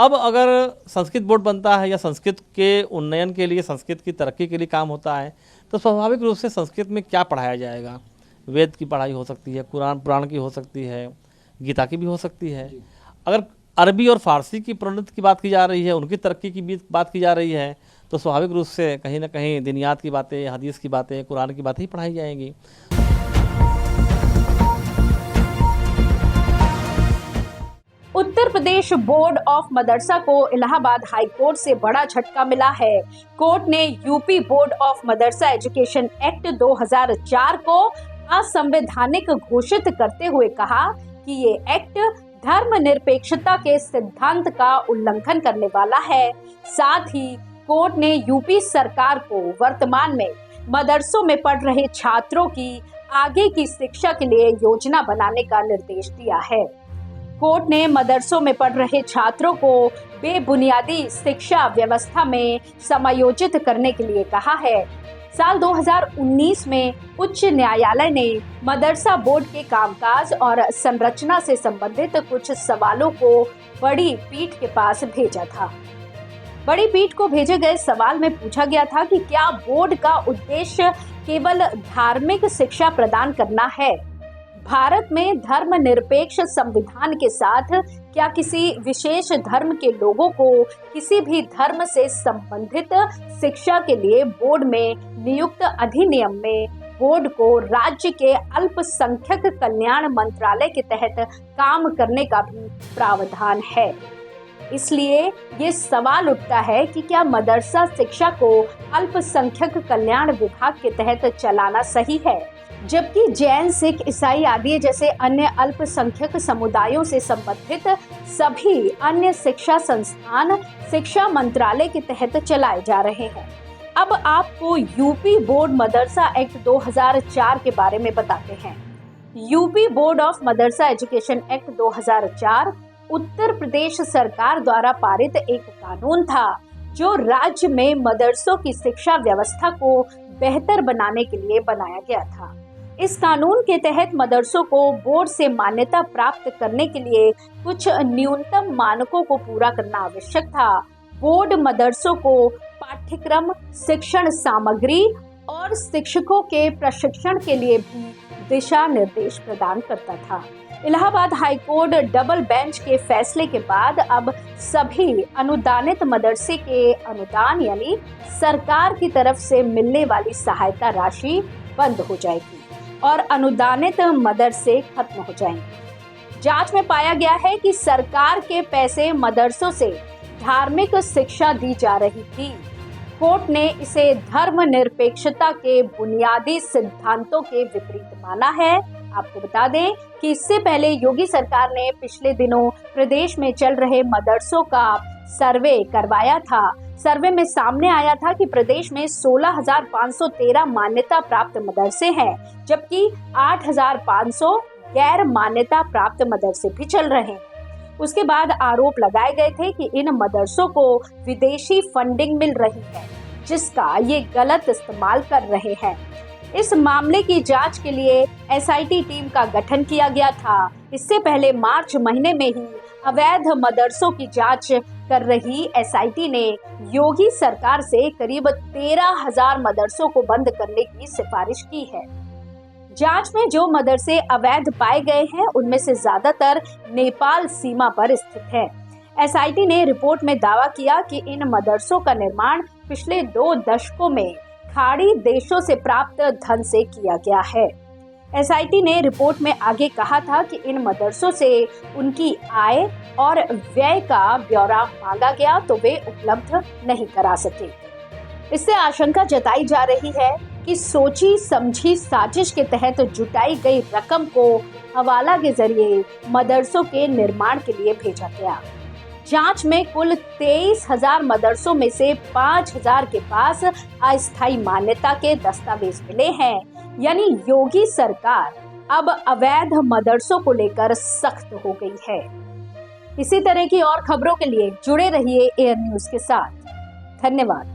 अब अगर संस्कृत बोर्ड बनता है या संस्कृत के उन्नयन के लिए, संस्कृत की तरक्की के लिए काम होता है, तो स्वाभाविक रूप से संस्कृत में क्या पढ़ाया जाएगा। वेद की पढ़ाई हो सकती है, कुरान पुराण की हो सकती है, गीता की भी हो सकती है। अगर अरबी और फारसी की प्रोन्नति की बात की जा रही है, उनकी तरक्की की भी बात की जा रही है, तो स्वाभाविक रूप से कहीं ना कहीं दिनियात की बातें, हदीस की बातें, कुरान की बातें ही पढ़ाई जाएंगी। उत्तर प्रदेश बोर्ड ऑफ मदरसा को इलाहाबाद हाई कोर्ट से बड़ा झटका मिला है। कोर्ट ने UP board of Madrasa education act 2004 को असंवैधानिक घोषित करते हुए कहा कि ये एक्ट धर्मनिरपेक्षता के सिद्धांत का उल्लंघन करने वाला है। साथ ही कोर्ट ने यूपी सरकार को वर्तमान में मदरसों में पढ़ रहे छात्रों की आगे की शिक्षा के लिए योजना बनाने का निर्देश दिया है। कोर्ट ने मदरसों में पढ़ रहे छात्रों को बेबुनियादी शिक्षा व्यवस्था में समायोजित करने के लिए कहा है। साल 2019 में उच्च न्यायालय ने मदरसा बोर्ड के कामकाज और संरचना से संबंधित कुछ सवालों को बड़ी पीठ के पास भेजा था। बड़ी पीठ को भेजे गए सवाल में पूछा गया था कि क्या बोर्ड का उद्देश्य केवल धार्मिक शिक्षा प्रदान करना है। भारत में धर्मनिरपेक्ष संविधान के साथ क्या किसी विशेष धर्म के लोगों को किसी भी धर्म से संबंधित शिक्षा के लिए बोर्ड में नियुक्त अधिनियम में बोर्ड को राज्य के अल्पसंख्यक कल्याण मंत्रालय के तहत काम करने का भी प्रावधान है। इसलिए ये सवाल उठता है कि क्या मदरसा शिक्षा को अल्पसंख्यक कल्याण विभाग के तहत चलाना सही है, जबकि जैन, सिख, ईसाई आदि जैसे अन्य अल्पसंख्यक समुदायों से संबंधित सभी अन्य शिक्षा संस्थान शिक्षा मंत्रालय के तहत चलाए जा रहे हैं। अब आपको यूपी बोर्ड मदरसा एक्ट 2004 के बारे में बताते हैं। UP board of Madrasa education act 2004 Uttar Pradesh सरकार द्वारा पारित एक कानून था जो राज्य में मदरसों की शिक्षा व्यवस्था को बेहतर बनाने के लिए बनाया गया था। इस कानून के तहत मदरसों को बोर्ड से मान्यता प्राप्त करने के लिए कुछ न्यूनतम मानकों को पूरा करना आवश्यक था। बोर्ड मदरसों को पाठ्यक्रम, शिक्षण सामग्री और शिक्षकों के प्रशिक्षण के लिए भी दिशा निर्देश प्रदान करता था। Allahabad high court double bench के फैसले के बाद अब सभी अनुदानित मदरसे के अनुदान यानी सरकार की तरफ से मिलने वाली सहायता राशि बंद हो जाएगी और अनुदानित मदरसे खत्म हो जाएंगे। जांच में पाया गया है कि सरकार के पैसे मदरसों से धार्मिक शिक्षा दी जा रही थी। कोर्ट ने इसे धर्मनिरपेक्षता के बुनियादी सिद्धांतों के विपरीत माना है। आपको बता दें कि इससे पहले योगी सरकार ने पिछले दिनों प्रदेश में चल रहे मदरसों का सर्वे करवाया था। सर्वे में सामने आया था कि प्रदेश में 16,513 मान्यता प्राप्त मदरसे हैं, जबकि 8,500 गैर मान्यता प्राप्त मदरसे भी चल रहे हैं। उसके बाद आरोप लगाए गए थे कि इन मदरसों को विदेशी फंडिंग मिल रही है, जिसका ये गलत इस्तेमाल कर रहे हैं। इस मामले की जांच के लिए एसआईटी टीम का गठन किया गया था। इससे पहले मार्च महीने में ही अवैध मदरसों की जांच कर रही एसआईटी ने योगी सरकार से करीब 13,000 मदरसों को बंद करने की सिफारिश की है। जांच में जो मदरसे अवैध पाए गए हैं उनमें से ज्यादातर नेपाल सीमा पर स्थित है। एसआईटी ने रिपोर्ट में दावा किया कि इन मदरसों का निर्माण पिछले 2 दशकों में खाड़ी देशों से प्राप्त धन से किया गया है। एसआईटी ने रिपोर्ट में आगे कहा था कि इन मदरसों से उनकी आय और व्यय का ब्यौरा मांगा गया तो वे उपलब्ध नहीं करा सके। इससे आशंका जताई जा रही है कि सोची समझी साजिश के तहत जुटाई गई रकम को हवाला के जरिए मदरसों के निर्माण के लिए भेजा गया। जांच में कुल 23,000 मदरसों में से 5,000 के पास अस्थायी मान्यता के दस्तावेज मिले हैं। यानी योगी सरकार अब अवैध मदरसों को लेकर सख्त हो गई है। इसी तरह की और खबरों के लिए जुड़े रहिए एयर न्यूज के साथ। धन्यवाद।